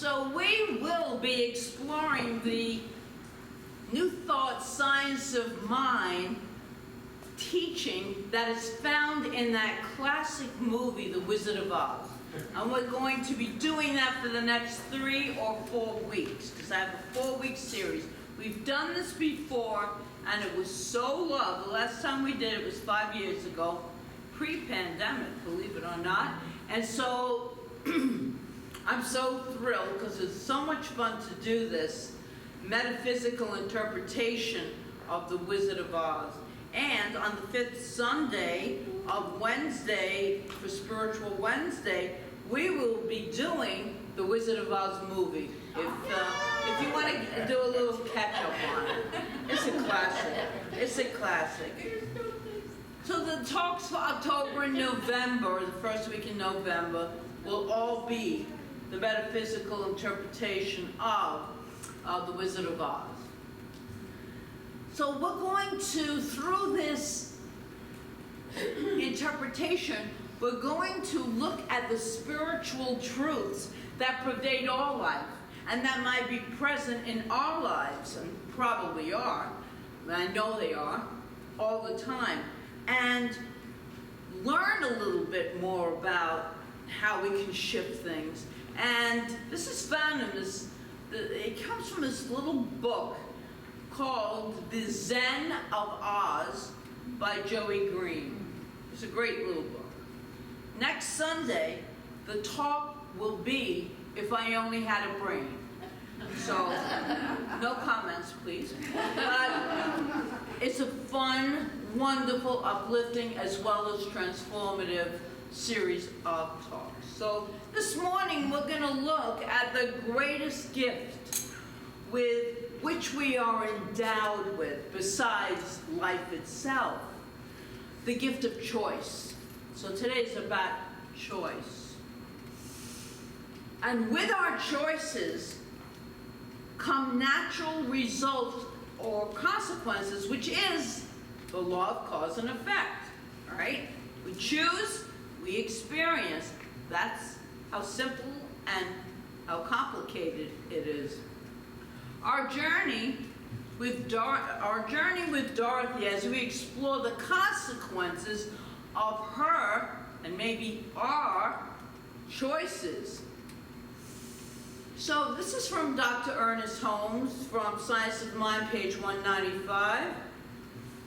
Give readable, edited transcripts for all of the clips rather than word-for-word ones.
So we will be exploring the New Thought Science of Mind teaching that is found in that classic movie, The Wizard of Oz. And we're going to be doing that for the next 3 or 4 weeks, because I have a 4-week series. We've done this before, and it was so loved. The last time we did it was 5 years ago, pre-pandemic, believe it or not. And so I'm so thrilled because it's so much fun to do this metaphysical interpretation of The Wizard of Oz. And on the 5th Sunday of Wednesday, for Spiritual Wednesday, we will be doing the Wizard of Oz movie. If you want to do a little catch-up on it. It's a classic. It's a classic. So the talks for October and November, the first week in November, will all be the metaphysical interpretation of the Wizard of Oz. So we're going to, through this interpretation, we're going to look at the spiritual truths that pervade all life and that might be present in our lives, and probably are, and I know they are, all the time, and learn a little bit more about how we can shift things. And this is found in this, it comes from this little book called The Zen of Oz by Joey Green. It's a great little book. Next Sunday, the talk will be If I Only Had a Brain. So, no comments, please. But it's a fun, wonderful, uplifting, as well as transformative series of talks. So this morning, we're going to look at the greatest gift with which we are endowed with, besides life itself, the gift of choice. So today's about choice. And with our choices come natural results or consequences, which is the law of cause and effect, all right? We choose, we experience. That's how simple and how complicated it is. Our journey with Dorothy, as we explore the consequences of her and maybe our choices. So this is from Dr. Ernest Holmes from Science of Mind, page 195.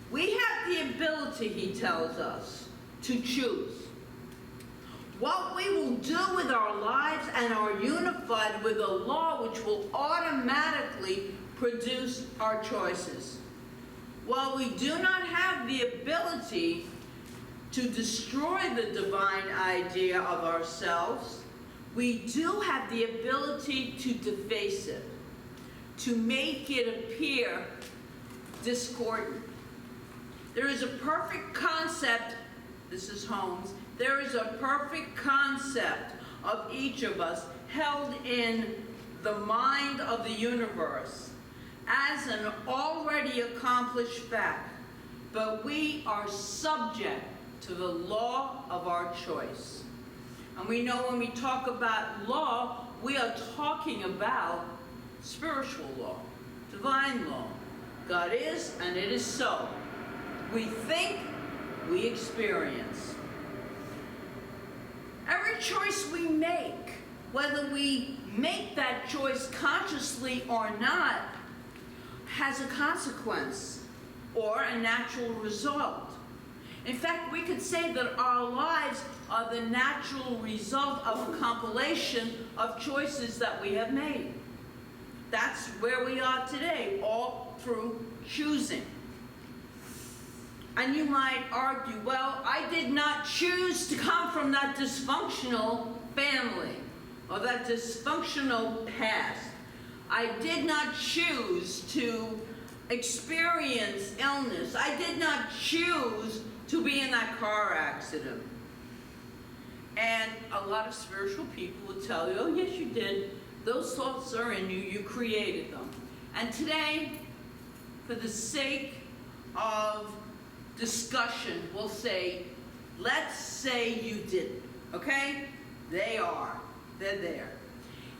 We have the ability, he tells us, to choose. What we will do with our lives and are unified with a law which will automatically produce our choices. While we do not have the ability to destroy the divine idea of ourselves, we do have the ability to deface it, to make it appear discordant. There is a perfect concept, this is Holmes, there is a perfect concept of each of us held in the mind of the universe as an already accomplished fact, but we are subject to the law of our choice. And we know when we talk about law, we are talking about spiritual law, divine law. God is, and it is so. We think, we experience. Every choice we make, whether we make that choice consciously or not, has a consequence or a natural result. In fact, we could say that our lives are the natural result of a compilation of choices that we have made. That's where we are today, all through choosing. And you might argue, well, I did not choose to come from that dysfunctional family or that dysfunctional past. I did not choose to experience illness. I did not choose to be in that car accident. And a lot of spiritual people would tell you, oh, yes, you did. Those thoughts are in you. You created them. And today, for the sake of discussion, we'll say, let's say you didn't, okay? They are. They're there.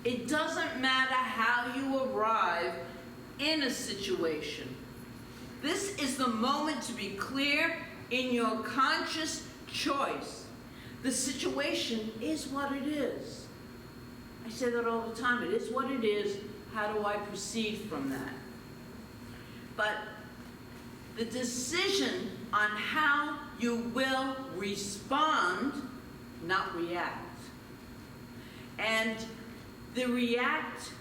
It doesn't matter how you arrive in a situation. This is the moment to be clear in your conscious choice. The situation is what it is. I say that all the time. It is what it is. How do I proceed from that? But the decision on how you will respond, not react. And the react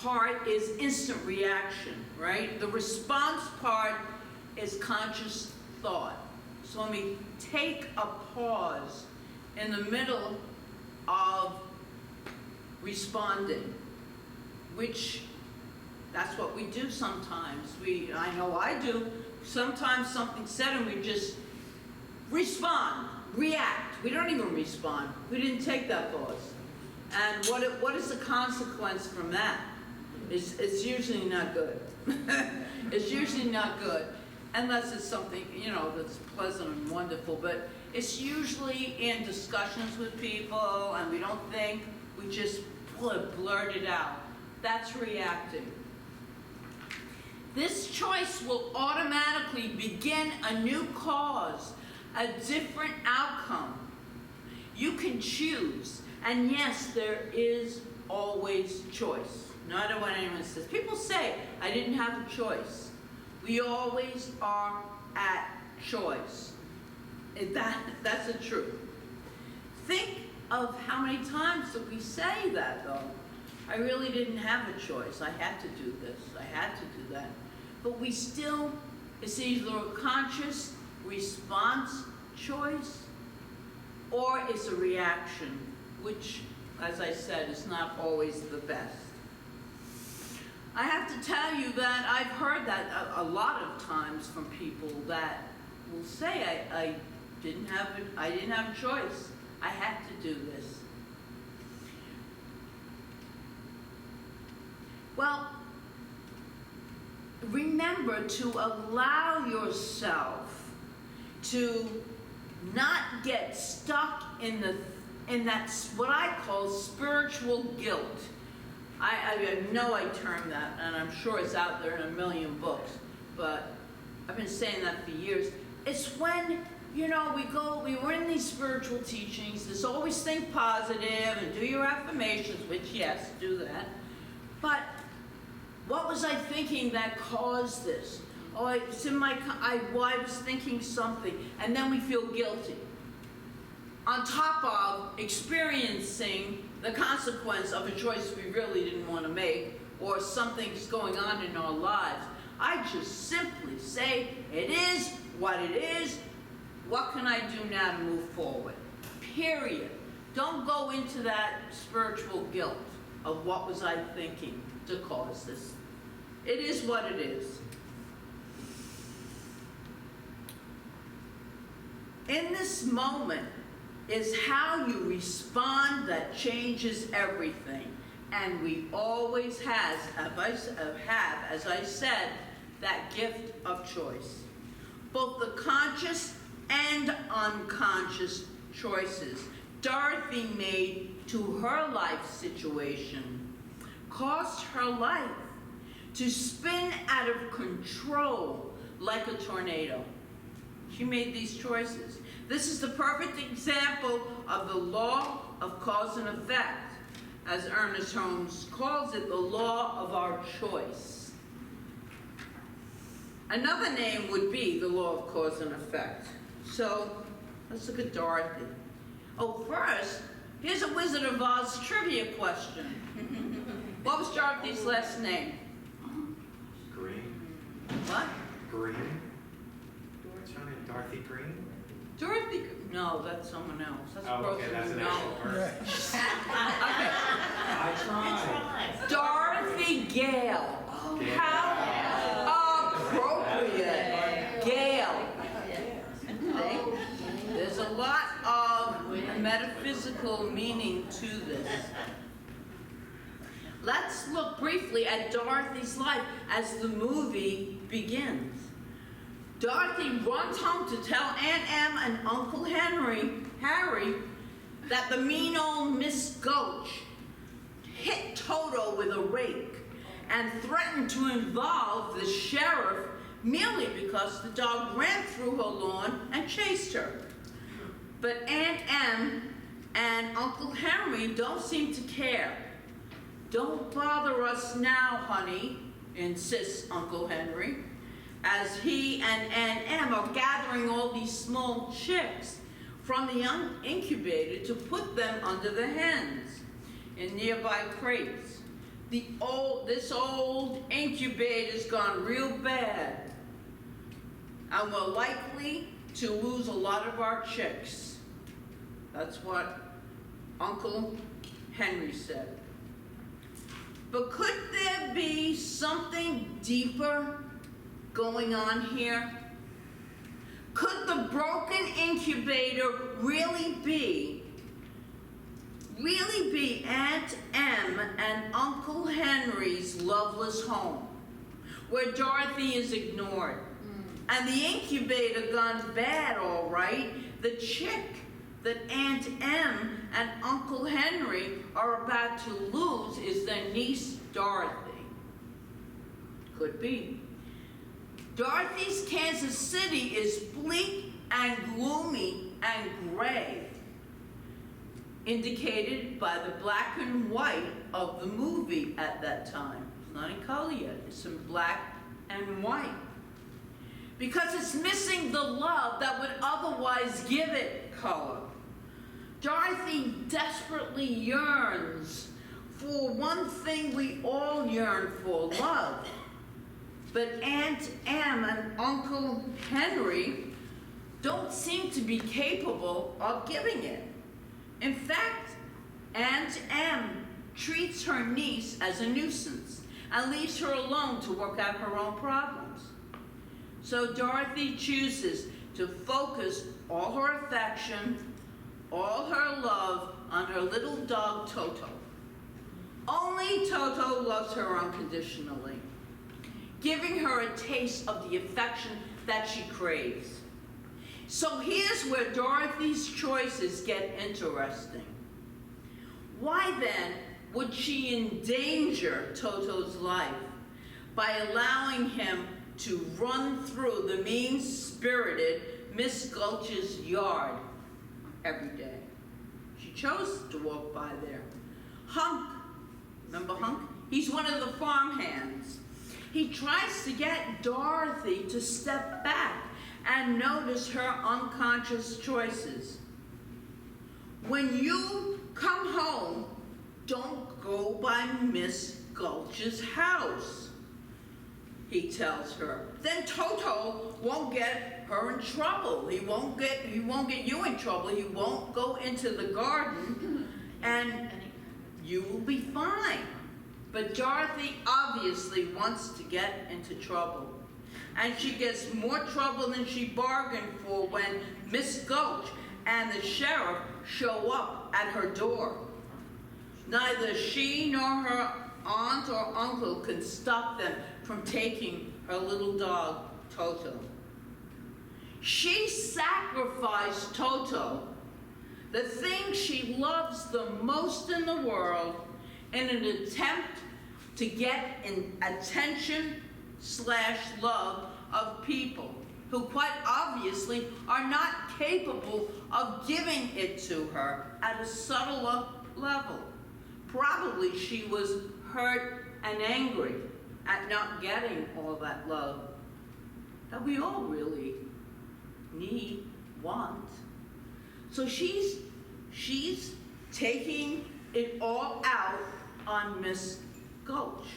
part is instant reaction, right? The response part is conscious thought. So let me take a pause in the middle of responding, which that's what we do sometimes. I know I do. Sometimes something's said and we just respond, react. We don't even respond. We didn't take that pause. And what is the consequence from that? It's usually not good. It's usually not good, unless it's something, that's pleasant and wonderful. But it's usually in discussions with people, and we don't think, we just blurt it out. That's reacting. This choice will automatically begin a new cause, a different outcome. You can choose. And yes, there is always choice. No matter what anyone says. People say, I didn't have a choice. We always are at choice. That's the truth. Think of how many times that we say that, though. I really didn't have a choice. I had to do this. I had to do that. But we still, it's either a conscious response choice or it's a reaction, which, as I said, is not always the best. I have to tell you that I've heard that a lot of times from people that will say, I didn't have a choice. I had to do this. Well, remember to allow yourself to not get stuck in that what I call spiritual guilt. I know I termed that, and I'm sure it's out there in a million books, but I've been saying that for years. It's when, we were in these spiritual teachings, there's always think positive and do your affirmations, which, yes, do that. But what was I thinking that caused this? Oh, it's in I was thinking something, and then we feel guilty. On top of experiencing the consequence of a choice we really didn't want to make, or something's going on in our lives. I just simply say, it is what it is. What can I do now to move forward? Period. Don't go into that spiritual guilt of what was I thinking to cause this. It is what it is. In this moment is how you respond that changes everything. And we always have, as I said, that gift of choice. Both the conscious and unconscious choices Dorothy made to her life situation caused her life to spin out of control like a tornado. She made these choices. This is the perfect example of the law of cause and effect, as Ernest Holmes calls it, the law of our choice. Another name would be the law of cause and effect. So let's look at Dorothy. Oh, first, here's a Wizard of Oz trivia question. What was Dorothy's last name? Green. What? Green. What's her name? Dorothy Green? Dorothy, no, that's someone else. That's a Okay, that's an actual person. Okay. I tried. Dorothy Gale. Gale. How appropriate. Gale. There's a lot of metaphysical meaning to this. Let's look briefly at Dorothy's life as the movie begins. Dorothy runs home to tell Aunt Em and Uncle Harry, that the mean old Miss Gulch hit Toto with a rake and threatened to involve the sheriff merely because the dog ran through her lawn and chased her. But Aunt Em and Uncle Henry don't seem to care. "Don't bother us now, honey," insists Uncle Henry, as he and Aunt Em are gathering all these small chicks from the young incubator to put them under the hens in nearby crates. This old incubator's gone real bad, and we're likely to lose a lot of our chicks. That's what Uncle Henry said. But could there be something deeper going on here? Could the broken incubator really be Aunt Em and Uncle Henry's loveless home, where Dorothy is ignored, and the incubator gone bad, all right? The chick that Aunt Em and Uncle Henry are about to lose is their niece, Dorothy. Could be. Dorothy's Kansas City is bleak and gloomy and gray, indicated by the black and white of the movie at that time. It's not in color yet, it's in black and white. Because it's missing the love that would otherwise give it color. Dorothy desperately yearns for one thing we all yearn for, love. But Aunt Em and Uncle Henry don't seem to be capable of giving it. In fact, Aunt Em treats her niece as a nuisance and leaves her alone to work out her own problems. So Dorothy chooses to focus all her affection, all her love on her little dog Toto. Only Toto loves her unconditionally, giving her a taste of the affection that she craves. So here's where Dorothy's choices get interesting. Why then would she endanger Toto's life by allowing him to run through the mean-spirited Miss Gulch's yard every day? She chose to walk by there. Hunk, remember Hunk? He's one of the farmhands. He tries to get Dorothy to step back and notice her unconscious choices. When you come home, don't go by Miss Gulch's house, he tells her. Then Toto won't get her in trouble. He won't get you in trouble. He won't go into the garden, and you will be fine. But Dorothy obviously wants to get into trouble. And she gets more trouble than she bargained for when Miss Gulch and the sheriff show up at her door. Neither she nor her aunt or uncle can stop them from taking her little dog, Toto. She sacrificed Toto, the thing she loves the most in the world, in an attempt to get an attention/love of people who quite obviously are not capable of giving it to her at a subtler level. Probably she was hurt and angry at not getting all that love that we all really need, want. So she's taking it all out on Miss Gulch.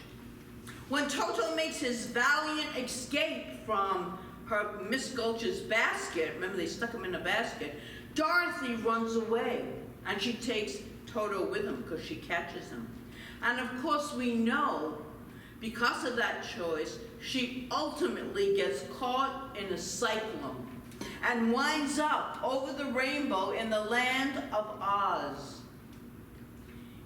When Toto makes his valiant escape from her Miss Gulch's basket, remember they stuck him in a basket, Dorothy runs away and she takes Toto with him because she catches him. And of course we know, because of that choice, she ultimately gets caught in a cyclone and winds up over the rainbow in the land of Oz.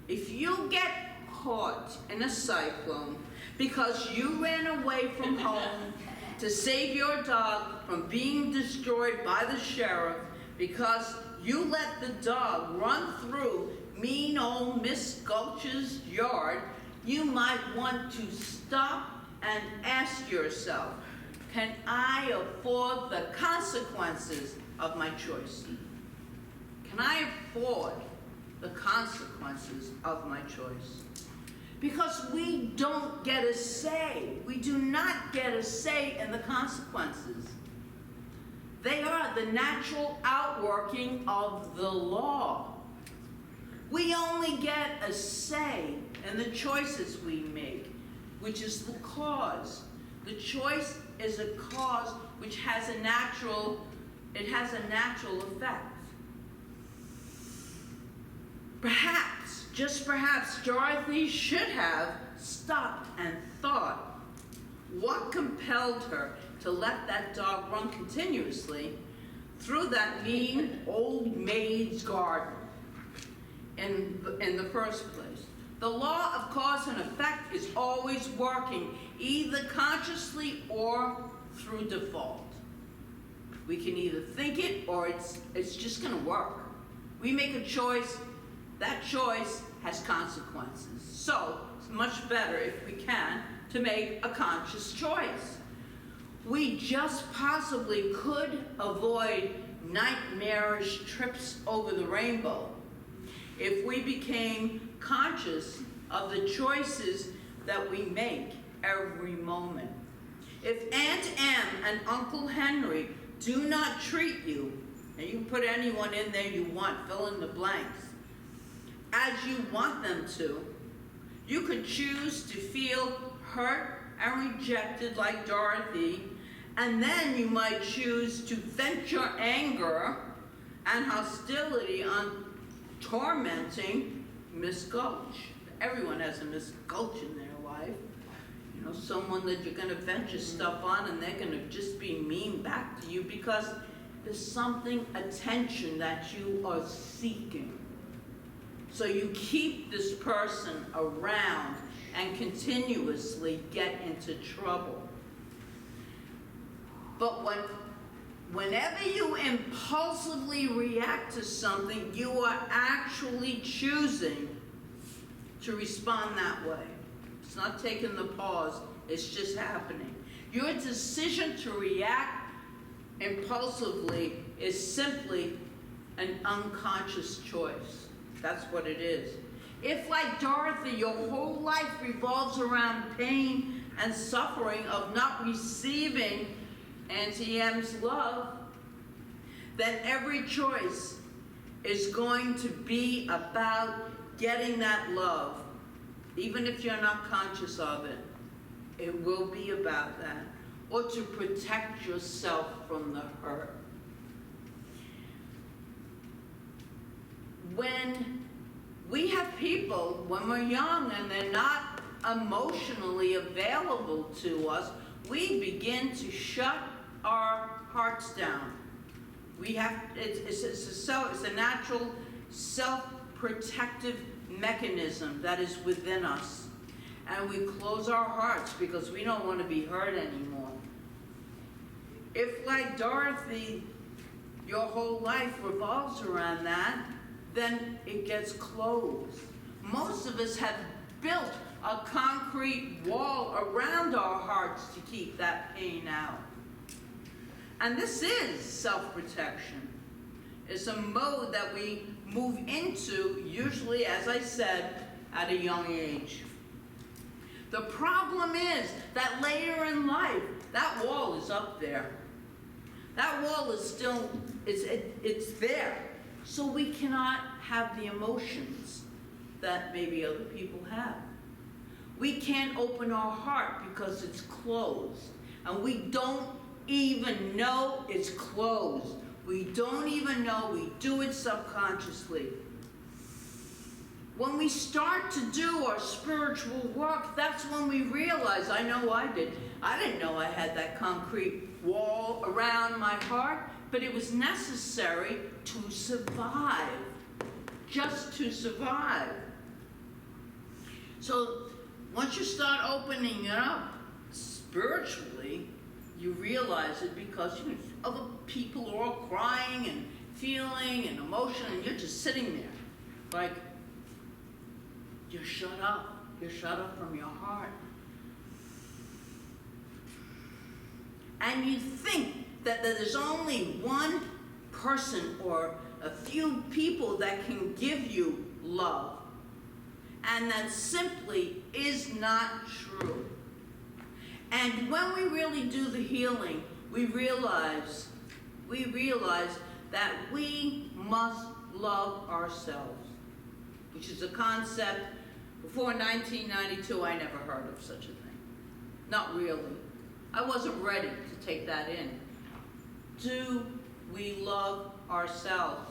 If you get caught in a cyclone because you ran away from home to save your dog from being destroyed by the sheriff because you let the dog run through mean old old Miss Gulch's yard, you might want to stop and ask yourself, can I afford the consequences of my choice? Can I afford the consequences of my choice? Because we don't get a say. We do not get a say in the consequences. They are the natural outworking of the law. We only get a say in the choices we make, which is the cause. The choice is a cause which has a natural effect. Perhaps, just perhaps, Dorothy should have stopped and thought, what compelled her to let that dog run continuously through that mean old maid's garden in the first place? The law of cause and effect is always working, either consciously or through default. We can either think it or it's just going to work. We make a choice, that choice has consequences. So it's much better, if we can, to make a conscious choice. We just possibly could avoid nightmarish trips over the rainbow if we became conscious of the choices that we make every moment. If Aunt Em and Uncle Henry do not treat you, and you can put anyone in there you want, fill in the blanks, as you want them to, you could choose to feel hurt and rejected like Dorothy, and then you might choose to vent your anger and hostility on tormenting Miss Gulch. Everyone has a Miss Gulch in their life. You know, someone that you're going to vent your stuff on and they're going to just be mean back to you because there's something, attention that you are seeking. So you keep this person around and continuously get into trouble. But whenever you impulsively react to something, you are actually choosing to respond that way. It's not taking the pause, it's just happening. Your decision to react impulsively is simply an unconscious choice. That's what it is. If, like Dorothy, your whole life revolves around pain and suffering of not receiving Auntie M's love, then every choice is going to be about getting that love. Even if you're not conscious of it, it will be about that. Or to protect yourself from the hurt. When we have people, when we're young and they're not emotionally available to us, we begin to shut our hearts down. It's a natural self-protective mechanism that is within us. And we close our hearts because we don't want to be hurt anymore. If, like Dorothy, your whole life revolves around that, then it gets closed. Most of us have built a concrete wall around our hearts to keep that pain out. And this is self-protection. It's a mode that we move into, usually, as I said, at a young age. The problem is that later in life, that wall is up there. That wall is still, it's there. So we cannot have the emotions that maybe other people have. We can't open our heart because it's closed. And we don't even know it's closed. We don't even know, we do it subconsciously. When we start to do our spiritual work, that's when we realize, I know I did. I didn't know I had that concrete wall around my heart, but it was necessary to survive, just to survive. So once you start opening it up spiritually, you realize it because other people are all crying and feeling and emotion, and you're just sitting there like, you're shut up. You're shut up from your heart. And you think that there's only one person or a few people that can give you love. And that simply is not true. And when we really do the healing, we realize that we must love ourselves, which is a concept before 1992 I never heard of such a thing. Not really. I wasn't ready to take that in. Do we love ourselves?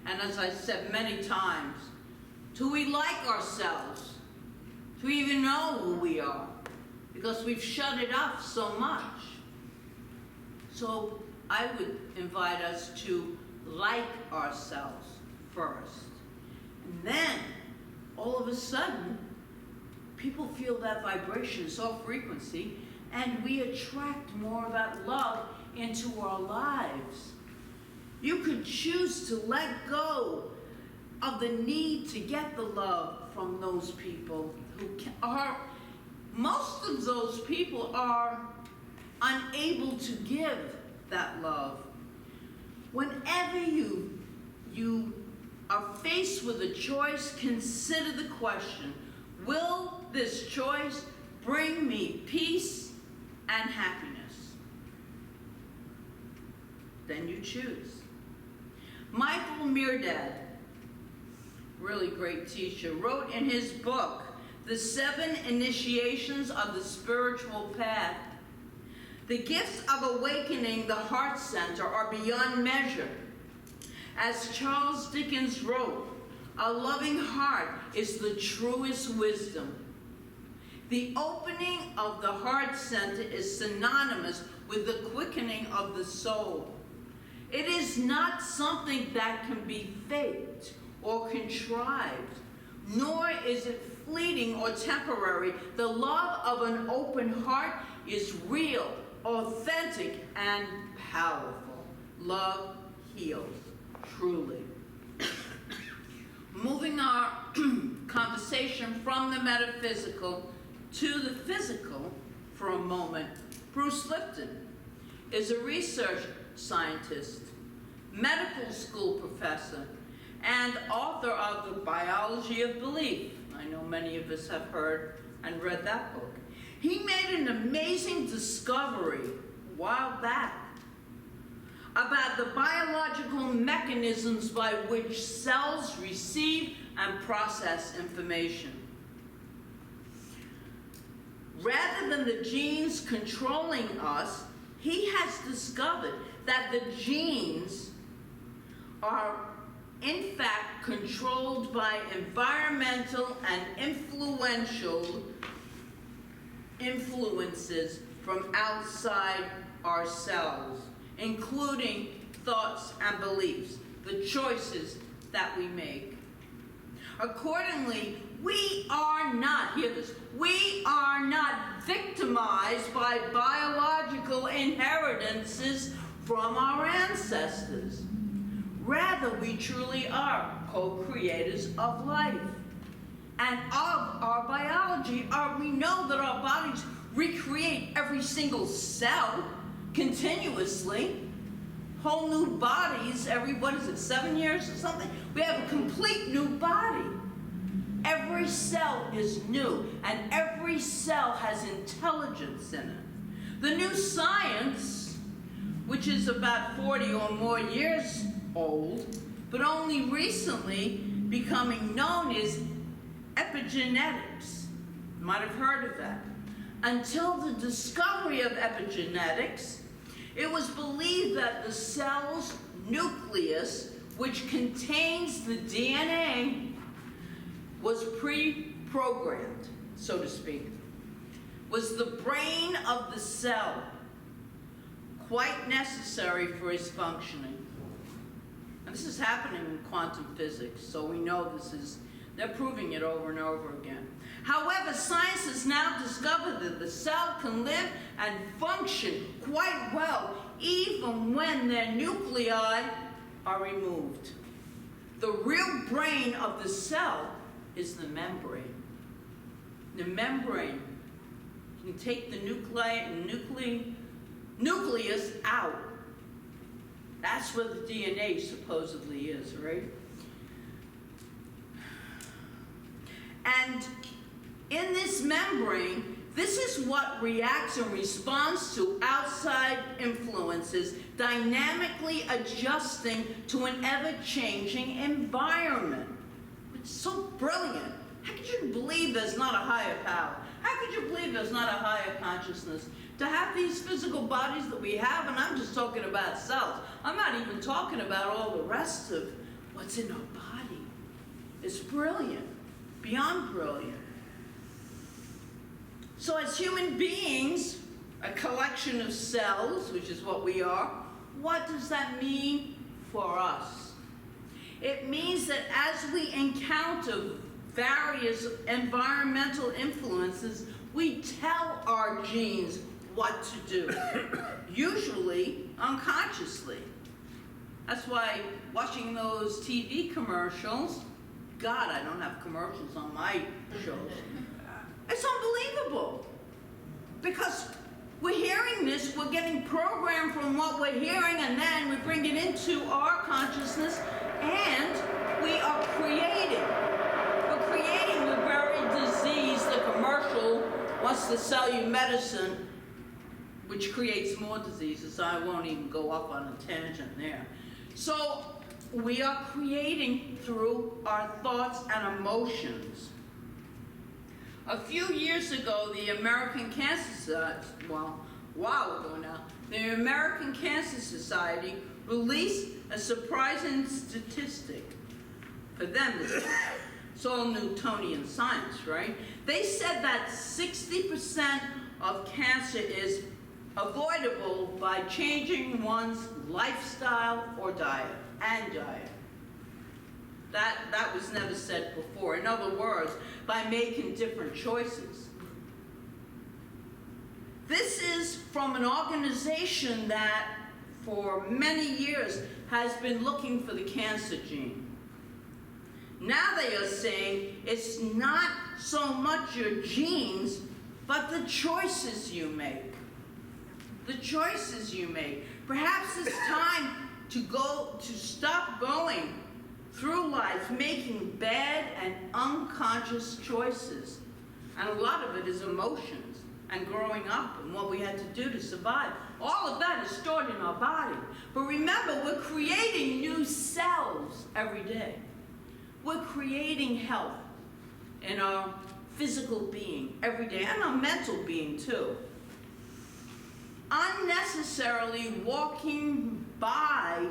And as I said many times, do we like ourselves? Do we even know who we are? Because we've shut it up so much. So I would invite us to like ourselves first. And then, all of a sudden, people feel that vibration, so frequency, and we attract more of that love into our lives. You could choose to let go of the need to get the love from those people who are, most of those people are unable to give that love. Whenever you are faced with a choice, consider the question, will this choice bring me peace and happiness? Then you choose. Michael Mirdad, really great teacher, wrote in his book, The 7 Initiations of the Spiritual Path, the gifts of awakening the heart center are beyond measure. As Charles Dickens wrote, a loving heart is the truest wisdom. The opening of the heart center is synonymous with the quickening of the soul. It is not something that can be faked or contrived, nor is it fleeting or temporary. The love of an open heart is real, authentic, and powerful. Love heals, truly. Moving our conversation from the metaphysical to the physical for a moment, Bruce Lipton is a research scientist, medical school professor, and author of The Biology of Belief. I know many of us have heard and read that book. He made an amazing discovery a while back about the biological mechanisms by which cells receive and process information. Rather than the genes controlling us, he has discovered that the genes are in fact controlled by environmental and influences from outside ourselves, including thoughts and beliefs, the choices that we make. Accordingly, we are not, hear this, we are not victimized by biological inheritances from our ancestors. Rather, we truly are co-creators of life and of our biology. We know that our bodies recreate every single cell continuously. Whole new bodies every, 7 years or something? We have a complete new body. Every cell is new, and every cell has intelligence in it. The new science, which is about 40 or more years old, but only recently becoming known as epigenetics. You might have heard of that. Until the discovery of epigenetics, it was believed that the cell's nucleus, which contains the DNA, was pre-programmed, so to speak, was the brain of the cell, quite necessary for its functioning. And this is happening in quantum physics, so we know they're proving it over and over again. However, science has now discovered that the cell can live and function quite well, even when their nuclei are removed. The real brain of the cell is the membrane. The membrane can take the nucleus out. That's where the DNA supposedly is, right? And in this membrane, this is what reacts and responds to outside influences, dynamically adjusting to an ever-changing environment. It's so brilliant. How could you believe there's not a higher power? How could you believe there's not a higher consciousness? To have these physical bodies that we have, and I'm just talking about cells. I'm not even talking about all the rest of what's in our body. It's brilliant, beyond brilliant. So as human beings, a collection of cells, which is what we are, what does that mean for us? It means that as we encounter various environmental influences, we tell our genes what to do, usually unconsciously. That's why watching those TV commercials, God, I don't have commercials on my shows. It's unbelievable. Because we're hearing this, we're getting programmed from what we're hearing, and then we bring it into our consciousness, and we are creating. We're creating the very disease the commercial wants to sell you medicine, which creates more diseases. I won't even go off on a tangent there. So we are creating through our thoughts and emotions. A few years ago, the American Cancer Society, well, a while ago now, the American Cancer Society released a surprising statistic. For them, it's all Newtonian science, right? They said that 60% of cancer is avoidable by changing one's lifestyle or diet, and diet. That was never said before. In other words, by making different choices. This is from an organization that for many years has been looking for the cancer gene. Now they are saying it's not so much your genes, but the choices you make. The choices you make. Perhaps it's time to stop going through life making bad and unconscious choices. And a lot of it is emotions and growing up and what we had to do to survive. All of that is stored in our body. But remember, we're creating new cells every day. We're creating health in our physical being every day, and our mental being too. Unnecessarily walking by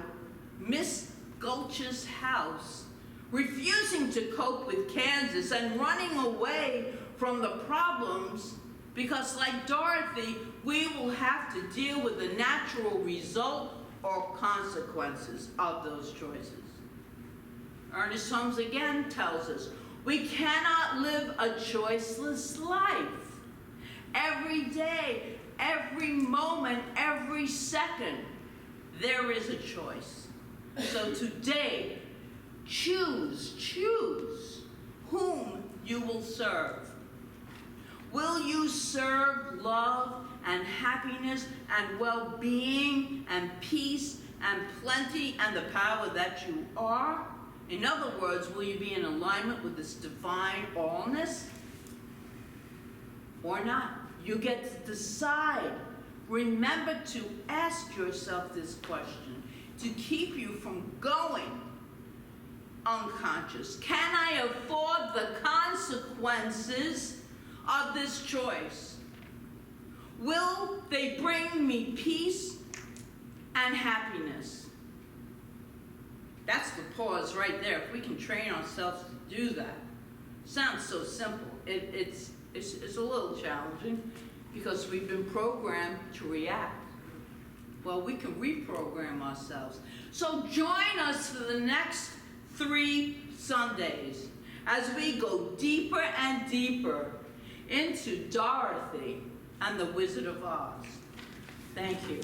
Miss Gulch's house, refusing to cope with Kansas and running away from the problems because, like Dorothy, we will have to deal with the natural result or consequences of those choices. Ernest Holmes again tells us, we cannot live a choiceless life. Every day, every moment, every second, there is a choice. So today, choose whom you will serve. Will you serve love and happiness and well-being and peace and plenty and the power that you are? In other words, will you be in alignment with this divine allness or not? You get to decide. Remember to ask yourself this question to keep you from going unconscious. Can I afford the consequences of this choice? Will they bring me peace and happiness? That's the pause right there. If we can train ourselves to do that. Sounds so simple. It's a little challenging because we've been programmed to react. Well, we can reprogram ourselves. So join us for the next 3 Sundays as we go deeper and deeper into Dorothy and the Wizard of Oz. Thank you.